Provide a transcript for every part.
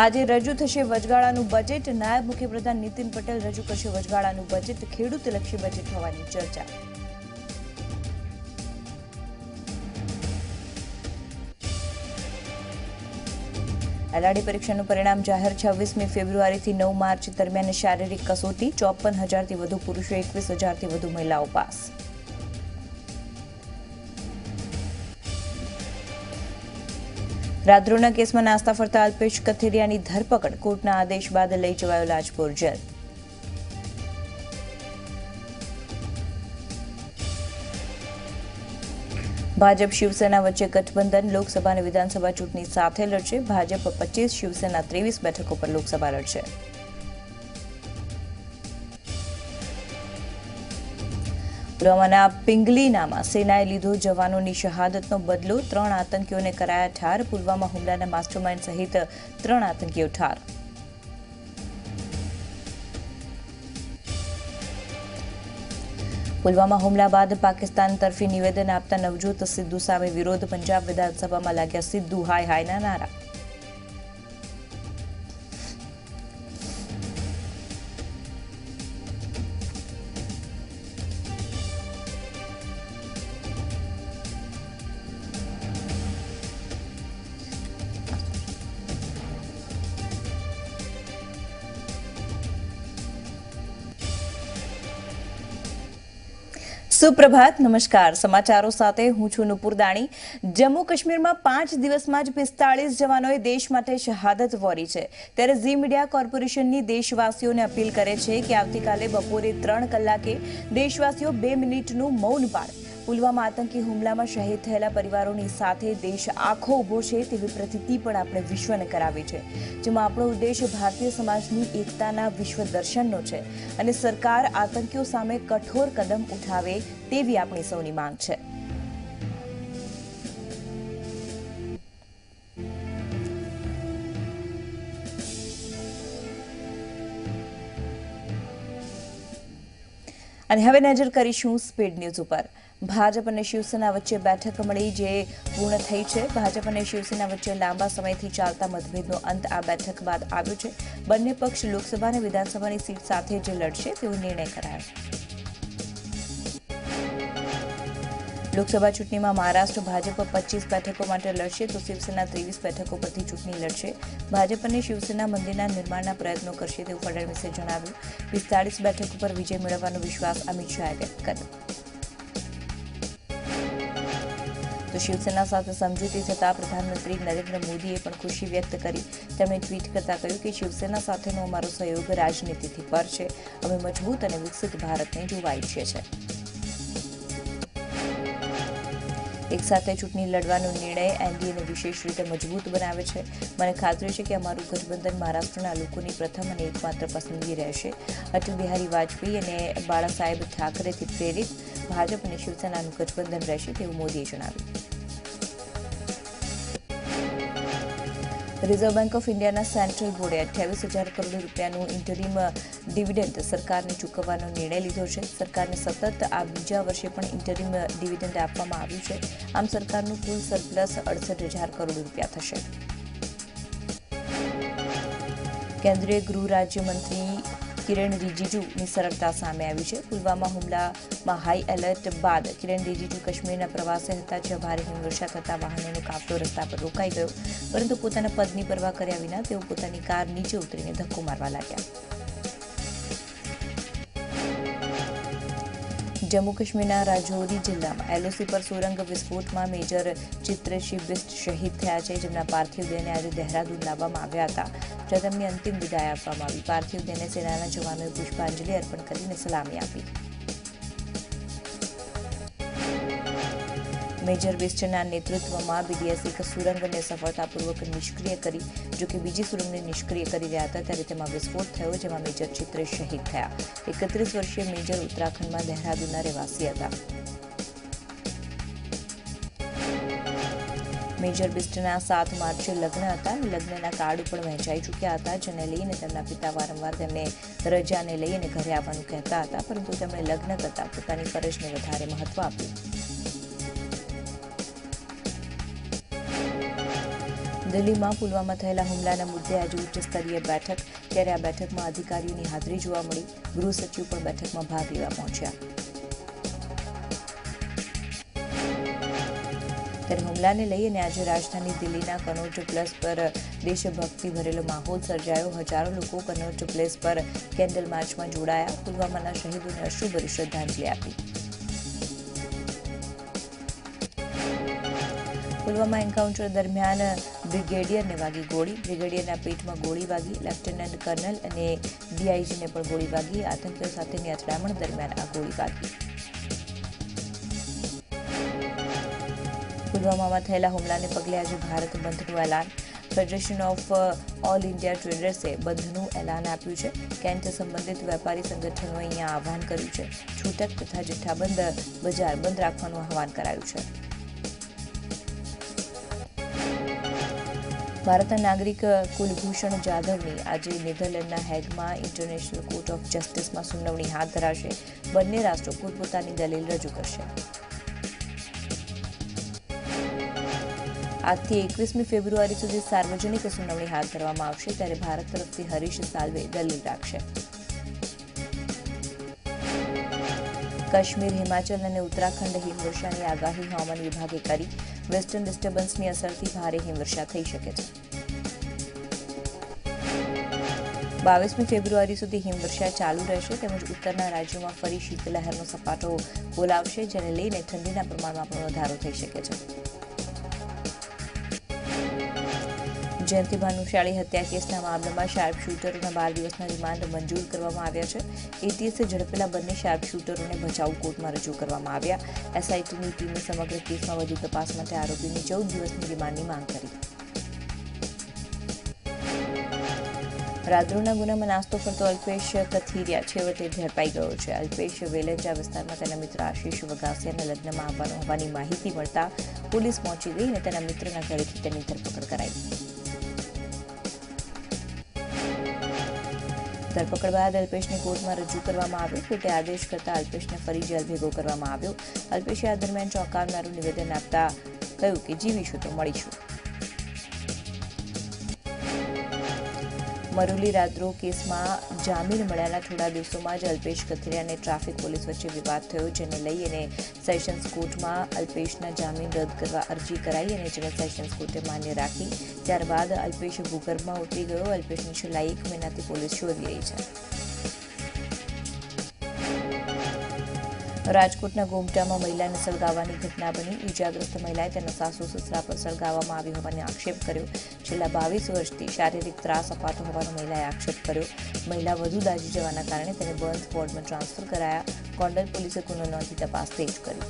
આજે રજૂ થશે વચગાળાનું બજેટ. નાયબ મુખ્યપ્રધાન નીતિન પટેલ રજૂ કરશે વચગાળાનું બજેટ. ખેડૂતલક્ષી બજેટ હોવાની ચર્ચા. એલઆરડી પરીક્ષાનું પરિણામ જાહેર 26મી ફેબ્રુઆરીથી 9 માર્ચ દરમિયાન શારીરિક કસોટી. 54,000થી વધુ પુરુષો, 21,000થી વધુ મહિલાઓ પાસ. રાજદ્રોહના કેસમાં નાસ્તા ફરતા અલ્પેશ કથિરિયાની ધરપકડ. કોર્ટના આદેશ બાદ લઈ જવાયો લાજપોર જેલ. ભાજપ શિવસેના વચ્ચે ગઠબંધન. લોકસભા અને વિધાનસભા ચૂંટણી સાથે લડશે. ભાજપ 25, શિવસેના 23 બેઠકો પર લોકસભા લડશે. પુલવામાના પિંગલીનામાં સેનાએ લીધો જવાનોની શહાદતનો બદલો. 3 આતંકીઓને કરાયા ઠાર. પુલવામા હુમલાના માસ્ટરમાઇન્ડ સહિત 3 આતંકીઓ ઠાર. પુલવામા હુમલા બાદ પાકિસ્તાન તરફી નિવેદન આપતા નવજોત સિદ્ધુ સામે વિરોધ. પંજાબ વિધાનસભામાં લાગ્યા સિદ્ધુ હાય હાયના નારા. સુપ્રભાત, નમસ્કાર. સમાચારો સાથે હું છું નુપુર દાણી. જમ્મુ કાશ્મીરમાં 5 દિવસમાં જ 45 જવાનોએ દેશ માટે શહાદત વહોરી છે. ત્યારે ઝી મીડિયા કોર્પોરેશનની દેશવાસીઓને અપીલ કરે છે કે આવતીકાલે બપોરે 3 કલાકે દેશવાસીઓ 2 મિનિટનું મૌન પાળે. પુલવામા આતંકી હુમલામાં શહીદ થયેલા પરિવારોની સાથે દેશ આખો ઉભો છે તેવી પ્રતીતિ પણ આપણે વિશ્વને કરાવી છે, જેમાં આપણો ઉદ્દેશ ભારતીય સમાજની એકતાના વિશ્વ દર્શનનો છે અને સરકાર આતંકીઓ સામે કઠોર કદમ ઉઠાવે તેવી આપણી સૌની માંગ છે. અને હવે નજર કરીશું સ્પીડ ન્યૂઝ ઉપર. ભાજપ અને શિવસેના વચ્ચે બેઠક મળી જે પૂર્ણ થઈ છે. ભાજપ અને શિવસેના વચ્ચે લાંબા સમયથી ચાલતા મતભેદનો અંત આ બેઠક બાદ આવ્યો છે. બંને પક્ષ લોકસભા અને વિધાનસભાની સીટ સાથે જે લડશે તેવો નિર્ણય કરાયો. લોકસભા ચૂંટણીમાં મહારાષ્ટ્ર ભાજપ 25 બેઠકો માટે લડશે તો શિવસેના 23 બેઠકો પરથી ચૂંટણી લડશે. ભાજપ અને શિવસેના મંદિરના નિર્માણના પ્રયત્નો કરશે તેવું ફડણવીસે જણાવ્યું. 45 બેઠકો પર વિજય મેળવવાનો વિશ્વાસ અમિત શાહે વ્યક્ત કર્યો. તો શિવસેના સાથે સમજૂતી થતાં પ્રધાનમંત્રી નરેન્દ્ર મોદીએ પણ ખુશી વ્યક્ત કરી. તેમણે ટ્વીટ કરતા કહ્યું કે શિવસેના સાથેનો અમારો સહયોગ રાજનીતિથી પર છે. અમે મજબૂત અને વિકસિત ભારતને જોવા ઈચ્છીએ છીએ. એક સાથે ચૂંટણી લડવાનો નિર્ણય એનડીએને વિશેષ રીતે મજબૂત બનાવે છે. મને ખાતરી છે કે અમારું ગઠબંધન મહારાષ્ટ્રના લોકોની પ્રથમ અને એકમાત્ર પસંદગી રહેશે. અટલ બિહારી વાજપેયી અને બાળા સાહેબ ઠાકરેથી પ્રેરિત ભાજપ અને શિવસેનાનું ગઠબંધન રહેશે તેવું મોદીએ જણાવ્યું. રિઝર્વ બેંક ઓફ ઇન્ડિયાના સેન્ટ્રલ બોર્ડે 28,000 કરોડ રૂપિયાનું ઇન્ટરિમ ડિવિડન્ડ સરકારને ચૂકવવાનો નિર્ણય લીધો છે. સરકારને સતત આ બીજા વર્ષે પણ ઇન્ટરિમ ડિવિડન્ડ આપવામાં આવ્યું છે. આમ સરકારનું કુલ સરપ્લસ 68,000 કરોડ રૂપિયા થશે. કેન્દ્રીય ગૃહ રાજ્યમંત્રી કિરણ રિજિજુની સરળતા સામે આવી છે. પુલવામા હુમલામાં હાઈ એલર્ટ બાદ કિરણ રિજિજુ કાશ્મીરના પ્રવાસે હતા, જ્યાં ભારે હિમવર્ષા થતા વાહનોનો કાફલો રસ્તા પર રોકાઈ ગયો, પરંતુ પોતાના પદની પરવા કર્યા વિના તેઓ પોતાની કાર નીચે ઉતરીને ધક્કો મારવા લાગ્યા. જમ્મુ કાશ્મીરના રાજૌરી જિલ્લામાં એલઓસી પર સુરંગ વિસ્ફોટમાં મેજર ચિત્રશી બિસ્ટ શહીદ થયા છે, જેમના પાર્થિવ દેહને આજે દહેરાદૂન લાવવામાં આવ્યા હતા, જ્યાં તેમની અંતિમ વિદાય આપવામાં આવી. પાર્થિવ દેહને સેનાના જવાનોએ પુષ્પાંજલિ અર્પણ કરીને સલામી આપી. મેજર બિસ્ટના નેતૃત્વમાં બીડીએસએ સુરંગને સફળતાપૂર્વક નિષ્ક્રિય કરી. જોકે બીજી સુરંગને નિષ્ક્રિય કરી રહ્યા હતા ત્યારે તેમાં વિસ્ફોટ થયો, જેમાં મેજર ચિત્રેશ શહીદ થયા. 31 વર્ષીય મેજર ઉત્તરાખંડમાં દહેરાદૂનના રહેવાસી હતા. મેજર બિસ્ટના 7 માર્ચે લગ્ન હતા અને લગ્નના કાર્ડ પણ વહેંચાઈ ચૂક્યા હતા, જેને લઈને તેમના પિતા વારંવાર તેમને રજાને લઈને ઘરે આવવાનું કહેતા હતા, પરંતુ તેમણે લગ્ન કરતા પોતાની ફરજને વધારે મહત્વ આપ્યું. દિલ્હીમાં પુલવામા થયેલા હુમલાના મુદ્દે આજે ઉચ્ચ સ્તરીય બેઠક, ત્યારે આ બેઠકમાં અધિકારીઓની હાજરી જોવા મળી. ગૃહ સચિવ પણ બેઠકમાં ભાગ લેવા પહોંચ્યા. ત્યારે હુમલાને લઈ અને આજે રાજધાની દિલ્હીના કનોજ પ્લેસ પર દેશભક્તિ ભરેલો માહોલ સર્જાયો. હજારો લોકો કનોજ પ્લેસ પર કેન્ડલ માર્ચમાં જોડાયા. પુલવામાના શહીદોને અશ્રુભરી શ્રદ્ધાંજલિ આપી. પુલવામા એન્કાઉન્ટર દરમિયાન બ્રિગેડિયરને વાગી ગોળી. બ્રિગેડિયરના પેટમાં ગોળી વાગી. લેફ્ટનન્ટ કર્નલ અને ડીઆઈજીને પણ ગોળી વાગી. આતંકીઓ સાથેની અથડામણ દરમિયાન આ ગોળી વાગી. પુલવામામાં થયેલા હુમલાને પગલે આજે ભારત બંધનું એલાન. ફેડરેશન ઓફ ઓલ ઇન્ડિયા ટ્રેડર્સે બંધનું એલાન આપ્યું છે. કેન્ટ સંબંધિત વેપારી સંગઠનોએ અહીંયા આહવાન કર્યું છે. છૂટક તથા જથ્થાબંધ બજાર બંધ રાખવાનું આહવાન કરાયું છે. ભારતના નાગરિક કુલભૂષણ જાધવની આજે નેધરલેન્ડના હેગમાં ઇન્ટરનેશનલ કોર્ટ ઓફ જસ્ટિસમાં સુનાવણી હાથ ધરાશે. બંને રાષ્ટ્રો પોતપોતાની દલીલ રજૂ કરશે. આજથી 21મી ફેબ્રુઆરી સુધી સાર્વજનિક સુનાવણી હાથ ધરવામાં આવશે. ત્યારે ભારત તરફથી હરીશ સાલ્વે દલીલ રાખશે. કાશ્મીર, હિમાચલ અને ઉત્તરાખંડ હિમવર્ષાની આગાહી હવામાન વિભાગે કરી. વેસ્ટર્ન ડિસ્ટર્બન્સની અસરથી ભારે હિમવર્ષા થઈ શકે છે. 22મી ફેબ્રુઆરી સુધી હિમવર્ષા ચાલુ રહેશે. તેમજ ઉત્તરના રાજ્યોમાં ફરી શીતલહેરનો સપાટો બોલાવશે, જેને લઈને ઠંડીના પ્રમાણમાં પણ વધારો થઈ શકે છે. જયંતિ ભાનુશાળી હત્યા કેસના મામલામાં શાર્પ શૂટરોના 12 દિવસના રિમાન્ડ મંજૂર કરવામાં આવ્યા છે. એટીએસે ઝડપેલા બંને શાર્પ શૂટરોને ભચાઉ કોર્ટમાં રજૂ કરવામાં આવ્યા. એસઆઈટીની ટીમે સમગ્ર કેસમાં વધુ તપાસ માટે આરોપીની 14 દિવસની રિમાન્ડની માંગ કરી. રાદ્રોના ગુનામાં નાસ્તો કરતો અલ્પેશ કથિરિયા છેવટે ઝડપાઈ ગયો છે. અલ્પેશ વેલેન્જા વિસ્તારમાં તેના મિત્ર આશીષ વઘાસિયાના લગ્નમાં આવવાનો હોવાની માહિતી મળતા પોલીસ પહોંચી ગઈ અને તેના મિત્રના ઘરેથી તેની ધરપકડ કરાઈ. ધરપકડ બાદ અલ્પેશને કોર્ટમાં રજૂ કરવામાં આવ્યો. કોર્ટે આદેશ કરતા અલ્પેશને ફરી જેલ ભેગો કરવામાં આવ્યો. અલ્પેશે આ દરમિયાન ચોંકાવનારું નિવેદન આપતા કહ્યું કે જીવીશું તો મળીશું. મરુલી રાદ્રો કેસમાં જામીન મળ્યાના થોડા દિવસોમાં જ અલ્પેશ કથિરિયા ટ્રાફિક પોલીસ વચ્ચે વિવાદ થયો, જેને લઈ અને સેશન્સ કોર્ટમાં અલ્પેશના જામીન રદ કરવા અરજી કરાઈ અને જેને સેશન્સ કોર્ટે માન્ય રાખી. ત્યારબાદ અલ્પેશ ભૂગર્ભમાં ઉતરી ગયો. અલ્પેશને છેલ્લા 1 મહિનાથી પોલીસ શોધી રહી છે. રાજકોટના ગોમટામાં મહિલાને સળગાવવાની ઘટના બની. ઈજાગ્રસ્ત મહિલાએ તેના સાસુ સસરા પર સળગાવવામાં આવી હોવાનો આક્ષેપ કર્યો. છેલ્લા 22 વર્ષથી શારીરિક ત્રાસ અપાતો હોવાનો મહિલાએ આક્ષેપ કર્યો. મહિલા વધુ દાઝી જવાના કારણે તેને બંધ વોર્ડમાં ટ્રાન્સફર કરાયા. ગોંડલ પોલીસે ગુનો નોંધી તપાસ તેજ કરી.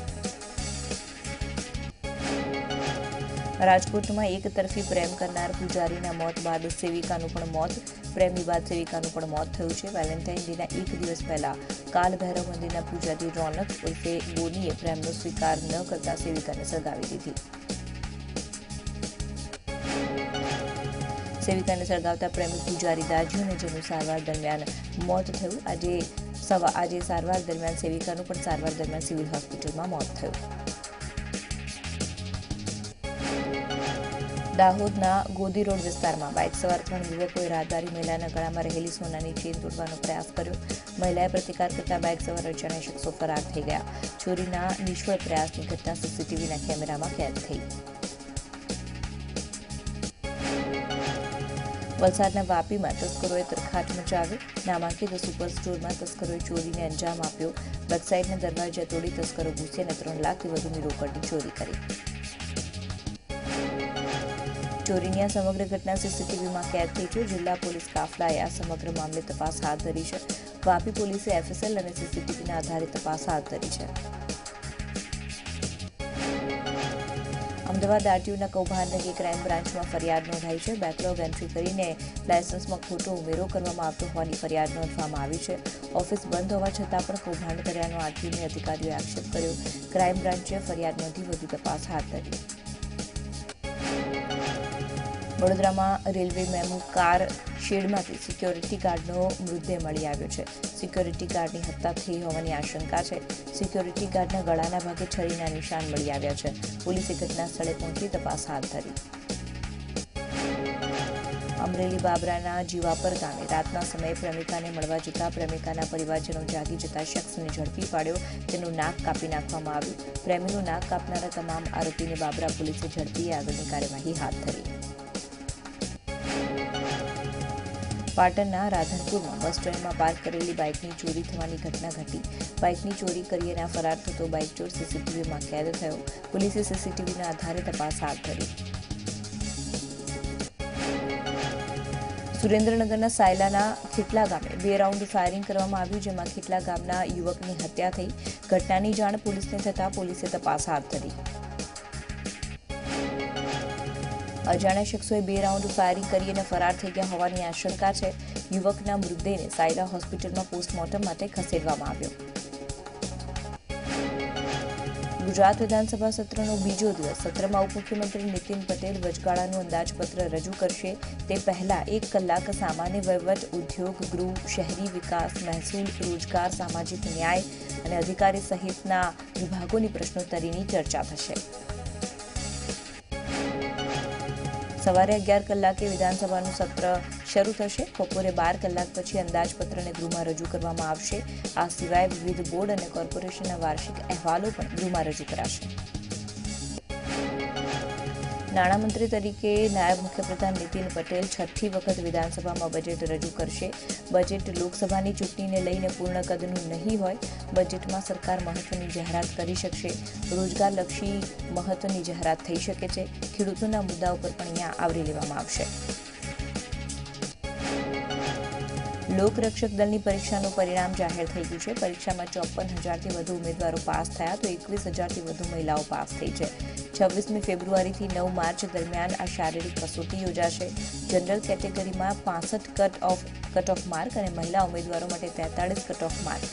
રાજકોટમાં એક તરફી પ્રેમ કરનાર પૂજારીના મોત બાદ સેવિકાનું પણ મોત. પ્રેમી બાદ સેવિકાનું પણ મોત થયું છે. વેલેન્ટાઇન ડેના એક દિવસ પહેલા કાલ ભૈરવ મંદિરના પૂજારી રોનક ઉર્ફે બોનીએ પ્રેમનો સ્વીકાર ન કરતા સેવિકાને સળગાવી દીધી. સેવિકાને સળગાવતા પ્રેમી પૂજારી દાઝ્યો અને જેનું સારવાર દરમિયાન મોત થયું. આજે સારવાર દરમિયાન સેવિકાનું પણ સારવાર દરમિયાન સિવિલ હોસ્પિટલમાં મોત થયું. દાહોદના ગોદી રોડ વિસ્તારમાં બાઇક સવાર 3 યુવકોએ રાહદારી મહિલાના ગળામાં રહેલી સોનાની ચેન તોડવાનો પ્રયાસ કર્યો. મહિલાએ પ્રતિકાર કરતા બાઇક સવાર અજાણ્યા શખ્સો ફરાર થઈ ગયા. ચોરીના નિષ્ફળ પ્રયાસની ઘટના સીસીટીવીના કેમેરામાં કેદ થઈ. વલસાડના વાપીમાં તસ્કરોએ તરખાટ મચાવ્યો. નામાંકિત સુપર સ્ટોરમાં તસ્કરોએ ચોરીને અંજામ આપ્યો. વેબસાઇટના દરવાજા તોડી તસ્કરો ઘૂસી અને 3 લાખથી વધુની રોકડની ચોરી કરી. ચોરીની આ સમગ્ર ઘટના સીસીટીવીમાં કેદ થઈ છે. જિલ્લા પોલીસ કાફલાએ આ સમગ્ર મામલે તપાસ હાથ ધરી છે. વાપી પોલીસે એફએસએલ અને સીસીટીવીના આધારે તપાસ હાથ ધરી છે. અમદાવાદ આરટીઓના કૌભાંડને ક્રાઇમ બ્રાન્ચમાં ફરિયાદ નોંધાઈ છે. બેકલોગ એન્ટ્રી કરીને લાયસન્સમાં ખોટો ઉમેરો કરવામાં આવતો હોવાની ફરિયાદ નોંધવામાં આવી છે. ઓફિસ બંધ હોવા છતાં પણ કૌભાંડ કર્યાનો આરટીઓના અધિકારીઓએ આક્ષેપ કર્યો. ક્રાઇમ બ્રાન્ચે ફરિયાદ નોંધી વધુ તપાસ હાથ ધરી. વડોદરામાં રેલવે મેમુ કાર શેડમાંથી સિક્યોરિટી ગાર્ડનો મૃતદેહ મળી આવ્યો છે. સિક્યોરિટી ગાર્ડની હત્યા થઈ હોવાની આશંકા છે. સિક્યોરિટી ગાર્ડના ગળાના ભાગે છરીના નિશાન મળી આવ્યા છે. પોલીસે ઘટના સ્થળે પહોંચી તપાસ હાથ ધરી. અમરેલી બાબરાના જીવાપર ગામે રાતના સમયે પ્રેમિકાને મળવા જતા પ્રેમિકાના પરિવારજનો જાગી જતા શખ્સને ઝડપી પાડ્યો. તેનું નાક કાપી નાખવામાં આવ્યું. પ્રેમીનું નાક કાપનારા તમામ આરોપીને બાબરા પોલીસે ઝડપી આગળની કાર્યવાહી હાથ ધરી. પાટણના રાધનપુરમાં બસ સ્ટેન્ડમાં પાર્ક કરેલી બાઇકની ચોરી થવાની ઘટના ઘટી. બાઇકની ચોરી કરીને ફરાર થતો બાઇક ચોર સીસીટીવીમાં કેદ થયો. પોલીસે સીસીટીવીના આધારે તપાસ હાથ ધરી. સુરેન્દ્રનગરના સાયલાના ખીટલા ગામે 2 રાઉન્ડ ફાયરિંગ કરવામાં આવ્યું, જેમાં ખીટલા ગામના યુવકની હત્યા થઈ. ઘટનાની જાણ પોલીસને થતાં પોલીસે તપાસ હાથ ધરી. અજાણ્યા શખ્સોએ 2 રાઉન્ડ ફાયરિંગ કરીને ફરાર થઈ ગયા હોવાની આશંકા છે. યુવકના મૃતદેહને સાયલા હોસ્પિટલમાં પોસ્ટમોર્ટમ માટે ખસેડવામાં આવ્યો. ગુજરાત વિધાનસભા સત્રનો બીજો દિવસ. સત્રમાં ઉપમુખ્યમંત્રી નીતિન પટેલ વચગાળાનું અંદાજપત્ર રજૂ કરશે. તે પહેલા 1 કલાક સામાન્ય વહીવટ, ઉદ્યોગ, ગૃહ, શહેરી વિકાસ, મહેસૂલ, રોજગાર, સામાજિક ન્યાય અને અધિકારી સહિતના વિભાગોની પ્રશ્નોત્તરીની ચર્ચા થશે. સવારે 11 કલાકે વિધાનસભાનું સત્ર શરૂ થશે. બપોરે 12 કલાક પછી અંદાજપત્રને ગૃહમાં રજૂ કરવામાં આવશે. આ સિવાય વિવિધ બોર્ડ અને કોર્પોરેશનના વાર્ષિક અહેવાલો પણ ગૃહમાં રજૂ કરાશે. નાણામંત્રી તરીકે નાયબ મુખ્યપ્રધાન નીતિન પટેલ 6ઠ્ઠી વખત વિધાનસભામાં બજેટ રજૂ કરશે. બજેટ લોકસભાની ચૂંટણીને લઈને પૂર્ણ કદનું નહીં હોય. બજેટમાં સરકાર મહત્વની જાહેરાત કરી શકશે. રોજગારલક્ષી મહત્વની જાહેરાત થઈ શકે છે. ખેડૂતોના મુદ્દાઓ પર પણ અહીંયા આવરી લેવામાં આવશે. લોકરક્ષક દળની પરીક્ષાનું પરિણામ જાહેર થઈ ગયું છે. પરીક્ષામાં 54,000થી વધુ ઉમેદવારો પાસ થયા તો 21,000થી વધુ મહિલાઓ પાસ થઈ છે. 26મી ફેબ્રુઆરીથી 9 માર્ચ દરમિયાન આ શારીરિક કસોટી યોજાશે. જનરલ કેટેગરીમાં 65 કટ ઓફ માર્ક અને મહિલા ઉમેદવારો માટે 43 કટ ઓફ માર્ક.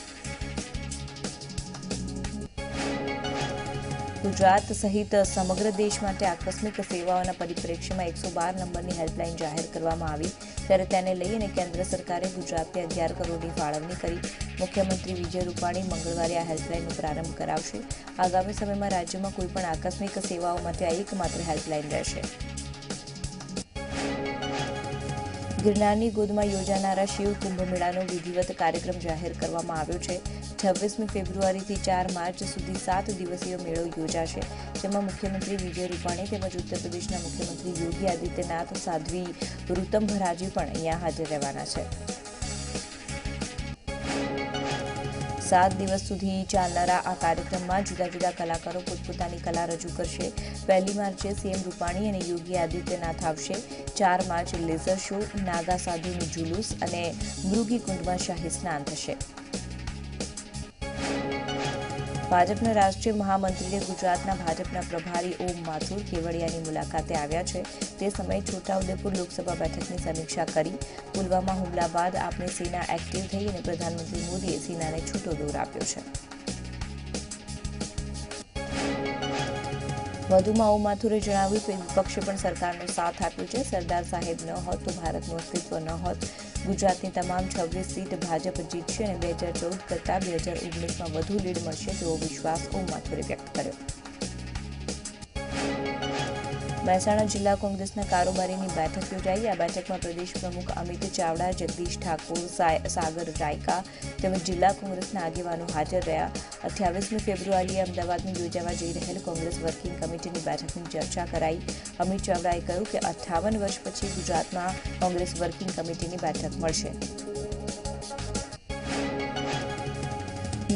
ગુજરાત સહિત સમગ્ર દેશ માટે આકસ્મિક સેવાઓના પરિપ્રેક્ષ્યમાં 112 નંબરની હેલ્પલાઇન જાહેર કરવામાં આવી, ત્યારે તેને લઈને કેન્દ્ર સરકારે ગુજરાતને 11 કરોડની ફાળવણી કરી. મુખ્યમંત્રી વિજય રૂપાણી મંગળવારે આ હેલ્પલાઇનનો પ્રારંભ કરાવશે. આગામી સમયમાં રાજ્યમાં કોઈપણ આકસ્મિક સેવાઓ માટે આ એકમાત્ર હેલ્પલાઇન રહેશે. ગિરનારની ગોદમાં યોજાનારા શિવ કુંભ મેળાનો વિધિવત કાર્યક્રમ જાહેર કરવામાં આવ્યો છે. 26મી ફેબ્રુઆરીથી 4 માર્ચ સુધી 7 દિવસીય મેળો યોજાશે, જેમાં મુખ્યમંત્રી વિજય રૂપાણી તેમજ ઉત્તર પ્રદેશના મુખ્યમંત્રી યોગી આદિત્યનાથ, સાધ્વી ઋતંભરાજી પણ અહીંયા હાજર રહેવાના છે. 7 દિવસ સુધી ચાલનારા આ કાર્યક્રમમાં જુદા જુદા કલાકારો પોતપોતાની કલા રજૂ કરશે. 1 માર્ચે સીએમ રૂપાણી અને યોગી આદિત્યનાથ આવશે. 4 માર્ચ લેઝર શો, નાગા સાધુનું જુલુસ અને મૃગીકુંડમાં શાહી સ્નાન થશે. ભાજપના રાષ્ટ્રીય મહામંત્રીએ ગુજરાતના ભાજપના પ્રભારી ઓમ માથુર કેવડિયાની મુલાકાતે આવ્યા છે. તે સમયે છોટાઉદેપુર લોકસભા બેઠકની સમીક્ષા કરી. પુલવામા હુમલા બાદ આપણી સેના એક્ટિવ થઈ અને પ્રધાનમંત્રી મોદીએ સેનાને છૂટો દોર આપ્યો છે. વધુમાં ઓમ માથુરે જણાવ્યું કે વિપક્ષે પણ સરકારનો સાથ આપ્યો છે. સરદાર સાહેબ ન હોત તો ભારતનું અસ્તિત્વ ન હોત. ગુજરાતની તમામ 26 સીટ ભાજપ જીતશે અને 2014 કરતાં 2019માં વધુ લીડ મળશે તેવો વિશ્વાસ ઓમ માથુરે વ્યક્ત કર્યો. મહેસાણા જિલ્લા કોંગ્રેસના કારોબારીની બેઠક યોજાઈ. આ બેઠકમાં પ્રદેશ પ્રમુખ અમિત ચાવડા, જગદીશ ઠાકોર, સાગર રાયકા તેમજ જિલ્લા કોંગ્રેસના આગેવાનો હાજર રહ્યા. 28મી ફેબ્રુઆરીએ અમદાવાદમાં યોજાવા જઈ રહેલ કોંગ્રેસ વર્કિંગ કમિટીની બેઠકની ચર્ચા કરાઈ. અમિત ચાવડાએ કહ્યું કે 58 વર્ષ પછી ગુજરાતમાં કોંગ્રેસ વર્કિંગ કમિટીની બેઠક મળશે.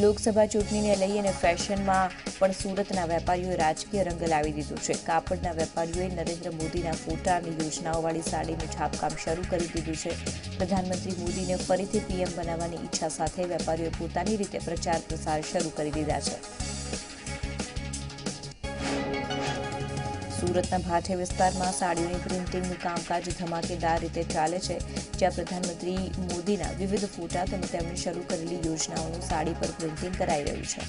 લોકસભા ચૂંટણીને લઈ અને ફેશનમાં પણ સુરતના વેપારીઓએ રાજકીય રંગ લાવી દીધો છે. કાપડના વેપારીઓએ નરેન્દ્ર મોદીના ફોટા અને યોજનાઓવાળી સાડીનું છાપકામ શરૂ કરી દીધું છે. પ્રધાનમંત્રી મોદીને ફરીથી પીએમ બનાવવાની ઈચ્છા સાથે વેપારીઓએ પોતાની રીતે પ્રચાર પ્રસાર શરૂ કરી દીધા છે. સુરતના ભાઠે વિસ્તારમાં સાડીઓની પ્રિન્ટિંગનું કામકાજ ધમાકેદાર રીતે ચાલે છે, જ્યાં પ્રધાનમંત્રી મોદીના વિવિધ ફોટા તેમજ તેમણે શરૂ કરેલી યોજનાઓનું સાડી પર પ્રિન્ટિંગ કરાઈ રહ્યું છે.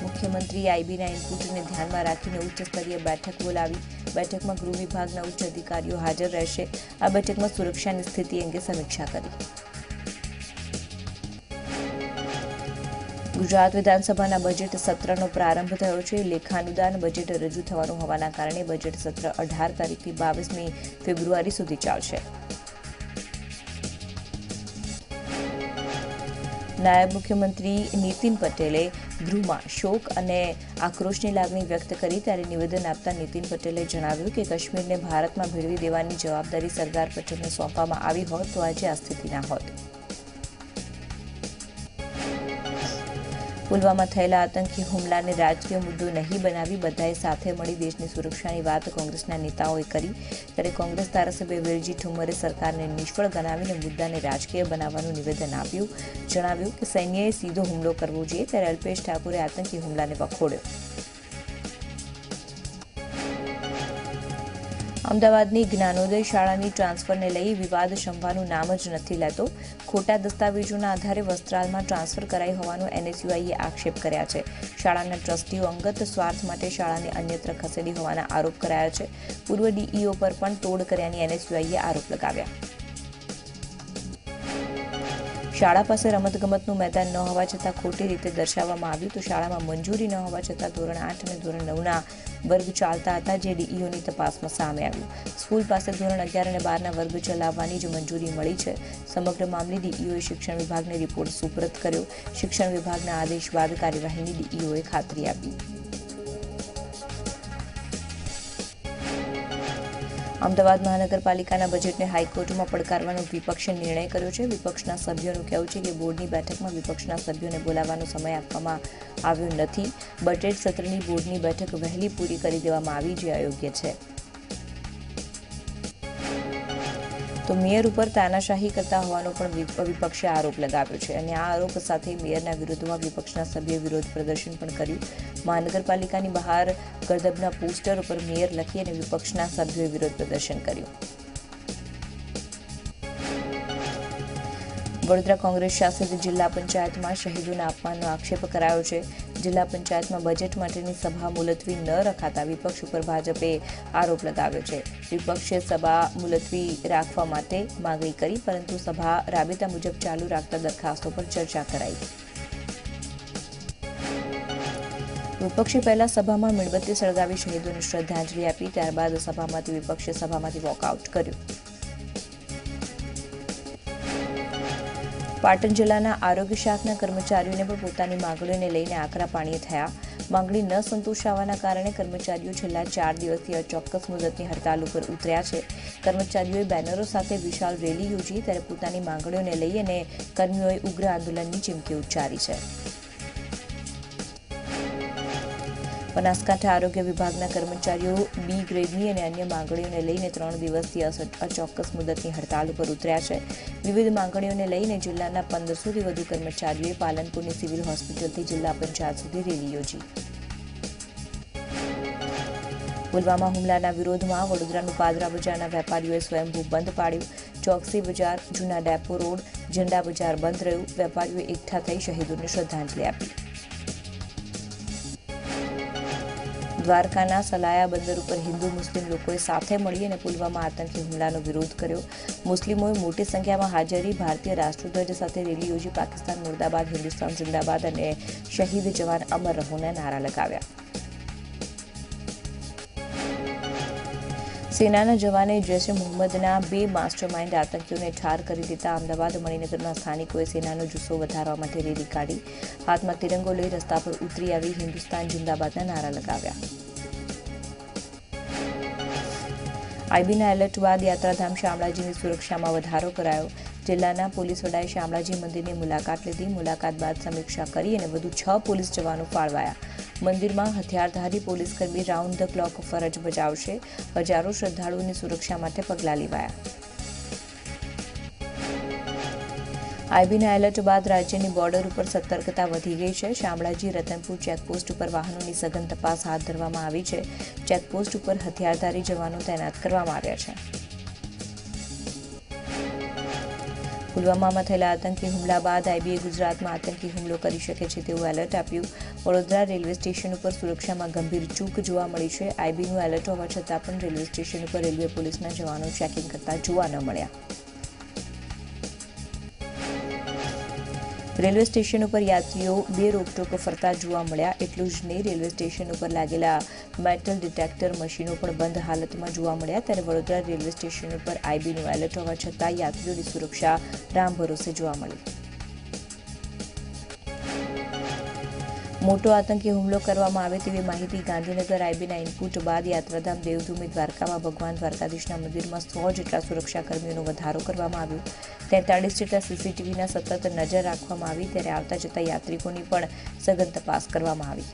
મુખ્યમંત્રી આઈબીના ઇનપુટને ધ્યાનમાં રાખીને ઉચ્ચ સ્તરીય બેઠક બોલાવી. બેઠકમાં ગૃહ વિભાગના ઉચ્ચ અધિકારીઓ હાજર રહેશે. આ બેઠકમાં સુરક્ષાની સ્થિતિ અંગે સમીક્ષા કરી. ગુજરાત વિધાનસભાના બજેટ સત્રનો પ્રારંભ થયો છે. લેખાનુદાન બજેટ રજૂ થવાનું હોવાના કારણે બજેટ સત્ર 18 તારીખથી 22મી ફેબ્રુઆરી સુધી ચાલશે. નાયબ મુખ્યમંત્રી નીતિન પટેલે ગૃહમાં શોક અને આક્રોશની લાગણી વ્યક્ત કરી ત્યારે નિવેદન આપતા નીતિન પટેલે જણાવ્યું કે કાશ્મીરને ભારતમાં ભેળવી દેવાની જવાબદારી સરદાર પટેલને સોંપવામાં આવી હોત તો આજે આ સ્થિતિ ના હોત. પુલવામા થયેલા આતંકી હુમલાને રાજકીય મુદ્દો નહીં બનાવી બધાએ સાથે મળી દેશની સુરક્ષાની વાત કોંગ્રેસના નેતાઓએ કરી ત્યારે કોંગ્રેસ ધારાસભ્ય વેલજી ઠુમ્મરે સરકારને નિષ્ફળ ગણાવીને મુદ્દાને રાજકીય બનાવવાનું નિવેદન આપ્યું. જણાવ્યું કે સૈન્યએ સીધો હુમલો કરવો જોઈએ ત્યારે અલ્પેશ ઠાકોરે આતંકી હુમલાને વખોડ્યો. અમદાવાદની જ્ઞાનોદય શાળાની ટ્રાન્સફરને લઈ વિવાદ શમવાનું નામ જ નથી લેતો. ખોટા દસ્તાવેજોના આધારે વસ્ત્રાલમાં ટ્રાન્સફર કરાઈ હોવાનો એનએસયુઆઈએ આક્ષેપ કર્યા છે. શાળાના ટ્રસ્ટીઓ અંગત સ્વાર્થ માટે શાળાને અન્યત્ર ખસેડી હોવાના આરોપ કરાયા છે. પૂર્વ ડીઈઓ પર પણ તોડ કર્યાની એનએસયુઆઈએ આરોપ લગાવ્યા. શાળા પાસે રમતગમતનું મેદાન ન હોવા છતાં ખોટી રીતે દર્શાવવામાં આવ્યું તો શાળામાં મંજૂરી ન હોવા છતાં ધોરણ 8 અને ધોરણ 9ના વર્ગ ચાલતા હતા જે ડીઈઓની તપાસમાં સામે આવ્યું. સ્કૂલ પાસે ધોરણ 11 અને 12ના વર્ગ ચલાવવાની જ મંજૂરી મળી છે. સમગ્ર મામલે ડીઈઓએ શિક્ષણ વિભાગને રિપોર્ટ સુપરત કર્યો. શિક્ષણ વિભાગના આદેશ બાદ કાર્યવાહીની ડીઈઓએ ખાતરી આપી. અમદાવાદ મહાનગરપાલિકાના બજેટને હાઈકોર્ટમાં પડકારવાનો વિપક્ષે નિર્ણય કર્યો છે. વિપક્ષના સભ્યોનું કહેવું છે કે બોર્ડની બેઠકમાં વિપક્ષના સભ્યોને બોલાવવાનો સમય આપવામાં આવ્યો નથી. બજેટ સત્રની બોર્ડની બેઠક વહેલી પૂરી કરી દેવામાં આવી જે અયોગ્ય છે. તો મેયર ઉપર તાનાશાહી કરતા હોવાનો પણ વિપક્ષે આરોપ લગાવ્યો છે અને આ આરોપ સાથે મેયરના વિરોધમાં વિપક્ષના સભ્યોએ વિરોધ પ્રદર્શન પણ કર્યું. મહાનગરપાલિકાની બહાર ગર્દબના પોસ્ટર ઉપર મેયર લખી અને વિપક્ષના સભ્યોએ વિરોધ પ્રદર્શન કર્યું. વડોદરા કોંગ્રેસ શાસિત જિલ્લા પંચાયતમાં શહીદોના અપમાનનો આક્ષેપ કરાયો છે. જિલ્લા પંચાયતમાં બજેટ માટેની સભા મુલતવી ન રખાતા વિપક્ષ ઉપર ભાજપે આરોપ લગાવ્યો છે. વિપક્ષે સભા મુલતવી રાખવા માટે માંગણી કરી પરંતુ સભા રાબેતા મુજબ ચાલુ રાખતા દરખાસ્તો પર ચર્ચા કરાઈ. વિપક્ષે પહેલા સભામાં મીણબત્તી સળગાવી શહીદોને શ્રદ્ધાંજલિ આપી. ત્યારબાદ સભામાંથી વિપક્ષે સભામાંથી વોકઆઉટ કર્યું. પાટણ જિલ્લાના આરોગ્ય શાખના કર્મચારીઓને પણ પોતાની માંગણીઓને લઈને આકરા પાણીએ થયા. માંગણી ન સંતોષાવાના કારણે કર્મચારીઓ છેલ્લા 4 દિવસથી અચોક્કસ મુદતની હડતાલ ઉપર ઉતર્યા છે. કર્મચારીઓએ બેનરો સાથે વિશાળ રેલી યોજી ત્યારે પોતાની માંગણીઓને લઈ અને કર્મીઓએ ઉગ્ર આંદોલનની ચીમકી ઉચ્ચારી છે. બનાસકાંઠા આરોગ્ય વિભાગના કર્મચારીઓ બી ગ્રેડની અને અન્ય માંગણીઓને લઈને 3 દિવસથી અચોક્કસ મુદતની હડતાલ ઉપર ઉતર્યા છે. વિવિધ માંગણીઓને લઈને જિલ્લાના 1500થી વધુ કર્મચારીઓએ પાલનપુરની સિવિલ હોસ્પિટલથી જિલ્લા પંચાયત સુધી રેલી યોજી. પુલવામા હુમલાના વિરોધમાં વડોદરાનું પાદરા બજારના વેપારીઓએ સ્વયંભૂ બંધ પાડ્યું. ચોકસી બજાર, જૂના ડેપો રોડ, ઝંડા બજાર બંધ રહ્યું. વેપારીઓએ એકઠા થઈ શહીદોને શ્રદ્ધાંજલિ આપી. દ્વારકાના સલાયા બંદર ઉપર હિન્દુ મુસ્લિમ લોકોએ સાથે મળી અને પુલવામા આતંકી હુમલાનો વિરોધ કર્યો. મુસ્લિમોએ મોટી સંખ્યામાં હાજરી ભારતીય રાષ્ટ્રધ્વજ સાથે રેલી યોજી પાકિસ્તાન મુર્દાબાદ, હિન્દુસ્તાન જિંદાબાદ અને શહીદ જવાન અમર રહોના નારા લગાવ્યા. સેનાના જવાને જૈશ-એ મોહમ્મદના 2 માસ્ટરમાઇન્ડ આતંકીઓને ઠાર કરી દેતા અમદાવાદ મણિનગરના સ્થાનિકોએ સેનાનો જુસ્સો વધારવા માટે રેલી કાઢી. હાથમાં તિરંગો લઈ રસ્તા પર ઉતરી આવી હિન્દુસ્તાન જિંદાબાદના નારા લગાવ્યા. આઈબીના એલર્ટ બાદ યાત્રાધામ શામળાજીની સુરક્ષામાં વધારો કરાયો. જિલ્લાના પોલીસ વડાએ શામળાજી મંદિરની મુલાકાત લીધી. મુલાકાત બાદ સમીક્ષા કરી અને વધુ 6 પોલીસ જવાનો ફાળવાયા. મંદિરમાં હથિયારધારી પોલીસકર્મી રાઉન્ડ ધ ક્લોક ફરજ બજાવશે. હજારો શ્રદ્ધાળુઓની સુરક્ષા માટે પગલાં લેવાયા. આઈબીના એલર્ટ બાદ રાજ્યની બોર્ડર ઉપર સતર્કતા વધી ગઈ છે. શામળાજી રતનપુર ચેકપોસ્ટ ઉપર વાહનોની સઘન તપાસ હાથ ધરવામાં આવી છે. ચેકપોસ્ટ ઉપર હથિયારધારી જવાનો તૈનાત કરવામાં આવ્યા છે. પુલવામામાં થયેલા આતંકી હુમલા બાદ આઈબીએ ગુજરાતમાં આતંકી હુમલો કરી શકે છે તેવું એલર્ટ આપ્યું. વડોદરા રેલવે સ્ટેશન ઉપર સુરક્ષામાં ગંભીર ચૂક જોવા મળી છે. આઈબીનું એલર્ટ હોવા છતાં પણ રેલવે સ્ટેશન ઉપર રેલવે પોલીસના જવાનો ચેકિંગ કરતા જોવા ન મળ્યા. રેલવે સ્ટેશન ઉપર યાત્રીઓ બે રોકટોક ફરતા જોવા મળ્યા. એટલું જ નહીં, રેલવે સ્ટેશન ઉપર લાગેલા મેટલ ડિટેક્ટર મશીનો પણ બંધ હાલતમાં જોવા મળ્યા. ત્યારે વડોદરા રેલવે સ્ટેશન ઉપર આઈબીનું એલર્ટ હોવા છતાં યાત્રીઓની સુરક્ષા રામ ભરોસે જોવા મળી. મોટો આતંકી હુમલો કરવામાં આવે તેવી માહિતી. ગાંધીનગર આઈબીના ઇનપુટ બાદ યાત્રાધામ દેવભૂમિ દ્વારકામાં ભગવાન દ્વારકાધીશના મંદિરમાં 100 જેટલા સુરક્ષાકર્મીઓનો વધારો કરવામાં આવ્યો. 43 જેટલા સીસીટીવીના સતત નજર રાખવામાં આવી. ત્યારે આવતા જતા યાત્રિકોની પણ સઘન તપાસ કરવામાં આવી.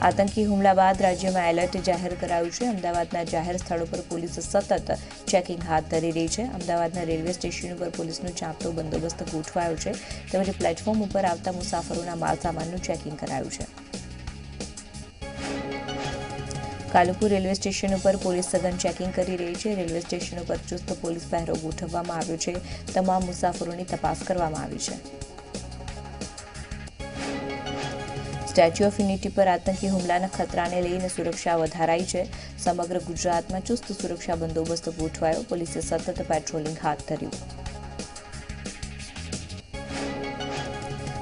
આતંકી હુમલા બાદ રાજ્યમાં એલર્ટ જાહેર કરાયું છે. અમદાવાદના જાહેર સ્થળો પર પોલીસ સતત ચેકિંગ હાથ ધરી રહી છે. અમદાવાદના રેલવે સ્ટેશન ઉપર પોલીસનો ચાંપતો બંદોબસ્ત ગોઠવાયો છે. તેમજ પ્લેટફોર્મ ઉપર આવતા મુસાફરોના માલસામાનનું ચેકિંગ કરાયું છે. કાલુપુર રેલવે સ્ટેશન ઉપર પોલીસ સઘન ચેકિંગ કરી રહી છે. રેલવે સ્ટેશન ઉપર ચુસ્ત પોલીસ પહેરો ગોઠવવામાં આવ્યો છે. તમામ મુસાફરોની તપાસ કરવામાં આવી છે. સ્ટેચ્યુ ઓફ યુનિટી પર આતંકી હુમલાના ખતરાને લઈને સુરક્ષા વધારાઈ છે. સમગ્ર ગુજરાતમાં ચુસ્ત સુરક્ષા બંદોબસ્ત ગોઠવાયો. પોલીસે સતત પેટ્રોલિંગ હાથ ધર્યું.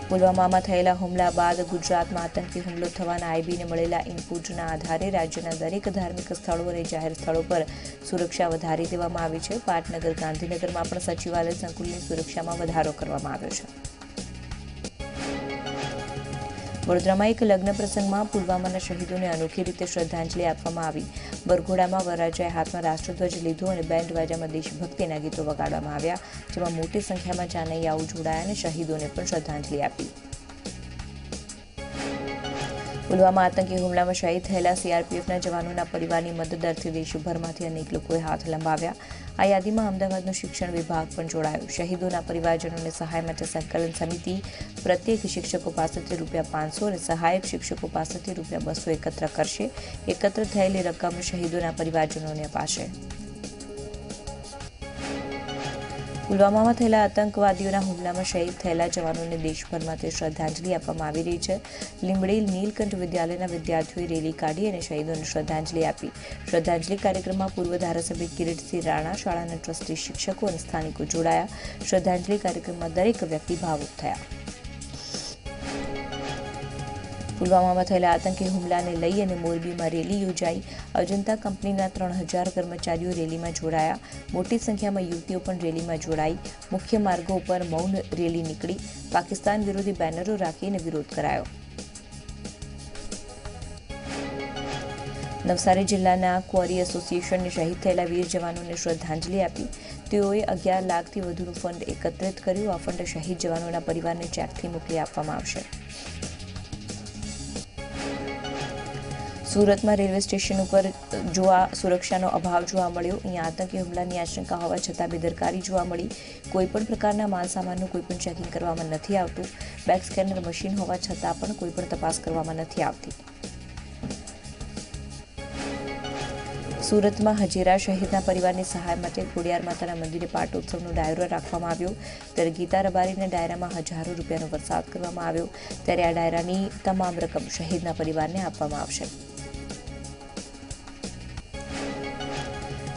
પુલવામામાં થયેલા હુમલા બાદ ગુજરાતમાં આતંકી હુમલો થવાના આઈબીને મળેલા ઇનપુટના આધારે રાજ્યના દરેક ધાર્મિક સ્થળો અને જાહેર સ્થળો પર સુરક્ષા વધારી દેવામાં આવી છે. પાટનગર ગાંધીનગરમાં પણ સચિવાલય સંકુલની સુરક્ષામાં વધારો કરવામાં આવ્યો છે. વડોદરામાં એક લગ્ન પ્રસંગમાં પુલવામાના શહીદોને અનોખી રીતે શ્રદ્ધાંજલિ આપવામાં આવી. બરઘોડામાં વરરાજાએ હાથમાં રાષ્ટ્રધ્વજ લીધો અને બેન્ડ વાજામાં દેશભક્તિના ગીતો વગાડવામાં આવ્યા, જેમાં મોટી સંખ્યામાં જાનૈયાઓ જોડાયા અને શહીદોને પણ શ્રદ્ધાંજલિ આપી. પુલવામા આતંકી હુમલામાં શહીદ થયેલા સીઆરપીએફના જવાનોના પરિવારની મદદ અર્થે દેશભરમાંથી અનેક લોકોએ હાથ લંબાવ્યા. આ યાદીમાં અમદાવાદનો શિક્ષણ વિભાગ પણ જોડાયો. શહીદોના પરિવારજનોને સહાય માટે સંકલન સમિતિ પ્રત્યેક શિક્ષકો પાસેથી ₹500 અને સહાયક શિક્ષકો પાસેથી ₹200 એકત્ર કરશે. એકત્ર થયેલી રકમ શહીદોના પરિવારજનોને અપાશે. પુલવામામાં થયેલા આતંકવાદીઓના હુમલામાં શહીદ થયેલા જવાનોને દેશભરમાંથી શ્રદ્ધાંજલિ આપવામાં આવી રહી છે. લીંબડી નીલકંઠ વિદ્યાલયના વિદ્યાર્થીઓએ રેલી કાઢી અને શહીદોને શ્રદ્ધાંજલિ આપી. શ્રદ્ધાંજલિ કાર્યક્રમમાં પૂર્વ ધારાસભ્ય કિરીટસિંહ રાણા, શાળાના ટ્રસ્ટી, શિક્ષકો અને સ્થાનિકો જોડાયા. શ્રદ્ધાંજલિ કાર્યક્રમમાં દરેક વ્યક્તિ ભાવુક થયા. પુલવામામાં થયેલા આતંકી હુમલાને લઈ અને મોરબીમાં રેલી યોજાઈ. અજંતા કંપનીના 3000 કર્મચારીઓ રેલીમાં જોડાયા. મોટી સંખ્યામાં યુવતીઓ પણ રેલીમાં જોડાઈ. મુખ્ય માર્ગો ઉપર મૌન રેલી નીકળી. પાકિસ્તાન વિરોધી બેનરો રાખીને વિરોધ કરાયો. નવસારી જિલ્લાના ક્વોરી એસોસિએશનને શહીદ થયેલા વીર જવાનોને શ્રદ્ધાંજલિ આપી. તેઓએ 11 લાખથી વધુનું ફંડ એકત્રિત કર્યું. આ ફંડ શહીદ જવાનોના પરિવારને ચેકથી મોકલી આપવામાં આવશે. સુરતમાં રેલવે સ્ટેશન ઉપર સુરક્ષાનો અભાવ જોવા મળ્યો. અહીંયા આતંકી હુમલાની આશંકા હોવા છતાં બેદરકારી જોવા મળી. કોઈપણ પ્રકારના માલસામાનનું કોઈપણ ચેકિંગ કરવામાં નથી આવતું. બેગ સ્કેનર મશીન હોવા છતાં પણ કોઈપણ તપાસ કરવામાં નથી આવતી. સુરતમાં હજીરા શહીદના પરિવારની સહાય માટે ખોડિયાર માતાના મંદિરે પાટોત્સવનો ડાયરો રાખવામાં આવ્યો. ત્યારે ગીતા રબારીના ડાયરામાં હજારો રૂપિયાનો વરસાદ કરવામાં આવ્યો. ત્યારે આ ડાયરાની તમામ રકમ શહીદના પરિવારને આપવામાં આવશે.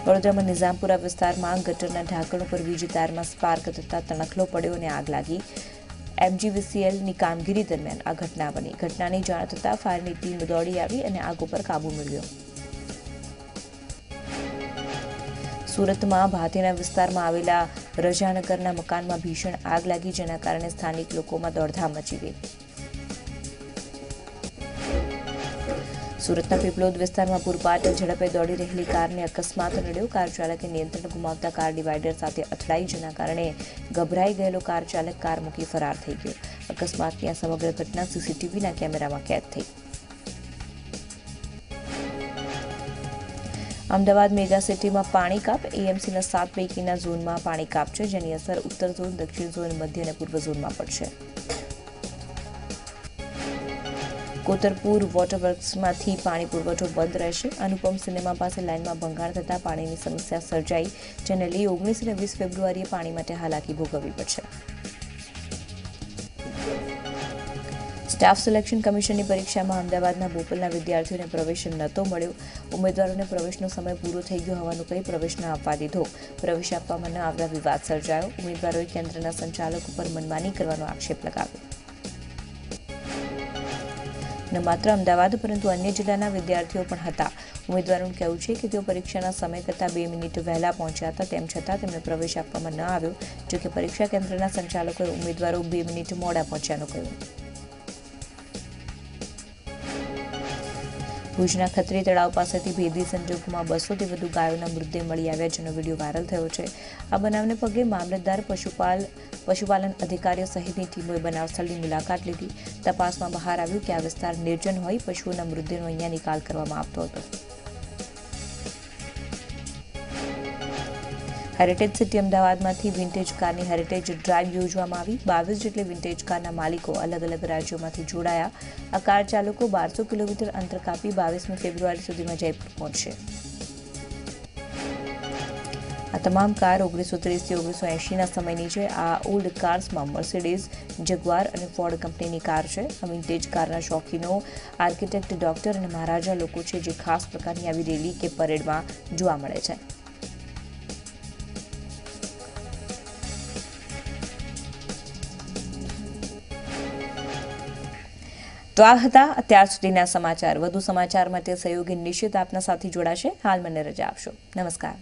વડોદરામાં નિઝામપુરા વિસ્તારમાં ગટરના ઢાંકણ ઉપર વીજ તારમાં સ્પાર્ક થતાં તણખલો પડ્યો અને આગ લાગી. MGVCLની કામગીરી દરમિયાન આ ઘટના બની. ઘટનાની જાણ થતાં ફાયરની ટીમ દોડી આવી અને આગ ઉપર કાબૂ મેળવ્યો. સુરતમાં ભાતીના વિસ્તારમાં આવેલા રજાનગરના મકાનમાં ભીષણ આગ લાગી, જેના કારણે સ્થાનિક લોકોમાં દોડધામ મચી ગઈ. સુરતના પીપલોદ વિસ્તારમાં પૂરપાટ ઝડપે દોડી રહેલી કારને અકસ્માત નડ્યો. કાર ચાલકે નિયંત્રણ ગુમાવતા કાર ડિવાઈડર સાથે અથડાઈ, જેના કારણે ગભરાઈ ગયેલો કાર ચાલક કાર મૂકી ફરાર થઈ ગયો. અકસ્માતની આ સમગ્ર ઘટના સીસીટીવીના કેમેરામાં કેદ થઈ. અમદાવાદ મેગા સિટીમાં પાણી કાપ. એએમસીના 7 પૈકીના ઝોનમાં પાણી કાપ છે, જેની અસર ઉત્તર ઝોન, દક્ષિણ ઝોન, મધ્ય અને પૂર્વ ઝોનમાં પડશે. કોતરપુર વોટરવર્ક્સમાંથી પાણી પુરવઠો બંધ રહેશે. અનુપમ સિનેમા પાસે લાઇનમાં ભંગાણ થતાં પાણીની સમસ્યા સર્જાઈ, જેને લઈ 19 અને 20 ફેબ્રુઆરીએ પાણી માટે હાલાકી ભોગવવી પડશે. સ્ટાફ સિલેક્શન કમિશનની પરીક્ષામાં અમદાવાદના બોપલના વિદ્યાર્થીઓને પ્રવેશ નહોતો મળ્યો. ઉમેદવારોને પ્રવેશનો સમય પૂરો થઈ ગયો હોવાનું કહી પ્રવેશ ન આપવા દીધો. પ્રવેશ આપવામાં ન આવતા વિવાદ સર્જાયો. ઉમેદવારોએ કેન્દ્રના સંચાલકો પર મનમાની કરવાનો આક્ષેપ લગાવ્યો. ન માત્ર અમદાવાદ પરંતુ અન્ય જિલ્લાના વિદ્યાર્થીઓ પણ હતા. ઉમેદવારોનું કહેવું છે કે તેઓ પરીક્ષાના સમય કરતાં 2 મિનિટ વહેલા પહોંચ્યા હતા. તેમ છતાં તેમને પ્રવેશ આપવામાં ન આવ્યો. જોકે પરીક્ષા કેન્દ્રના સંચાલકોએ ઉમેદવારો 2 મિનિટ મોડા પહોંચ્યાનું કહ્યું. ભુજના ખત્રી તળાવ પાસેથી ભેદી સંજોગોમાં 200થી વધુ ગાયોના મૃતદેહ મળી આવ્યા, જેનો વિડીયો વાયરલ થયો છે. આ બનાવને પગલે મામલતદાર, પશુપાલન અધિકારીઓ સહિતની ટીમોએ બનાવ સ્થળની મુલાકાત લીધી. તપાસમાં બહાર આવ્યું કે આ વિસ્તાર નિર્જન હોઈ પશુઓના મૃતદેહનો અહીંયા નિકાલ કરવામાં આવતો હતો. હેરિટેજ સિટી અમદાવાદમાંથી વિન્ટેજ કારની હેરિટેજ ડ્રાઈવ યોજવામાં આવી. 22 જેટલી વિન્ટેજ કારના માલિકો અલગ અલગ રાજ્યોમાંથી જોડાયા. આ કાર ચાલકો 1200 કિલોમીટર અંતર કાપી 22મી ફેબ્રુઆરી સુધીમાં જયપુર પહોંચશે. આ તમામ કાર 1930થી 1980ના સમયની છે. આ ઓલ્ડ કાર્સમાં મર્સિડીઝ, જગવાર અને ફોર્ડ કંપનીની કાર છે. આ વિન્ટેજ કારના શોખીનો આર્કિટેક્ટ, ડોક્ટર અને મહારાજા લોકો છે, જે ખાસ પ્રકારની આવી રેલી કે પરેડમાં જોવા મળે છે. તો આ હતા અત્યાર સુધીના સમાચાર. વધુ સમાચાર માટે સહયોગી નિશ્ચિત આપના સાથે જોડાશે. હાલ મને રજા આપશો. નમસ્કાર.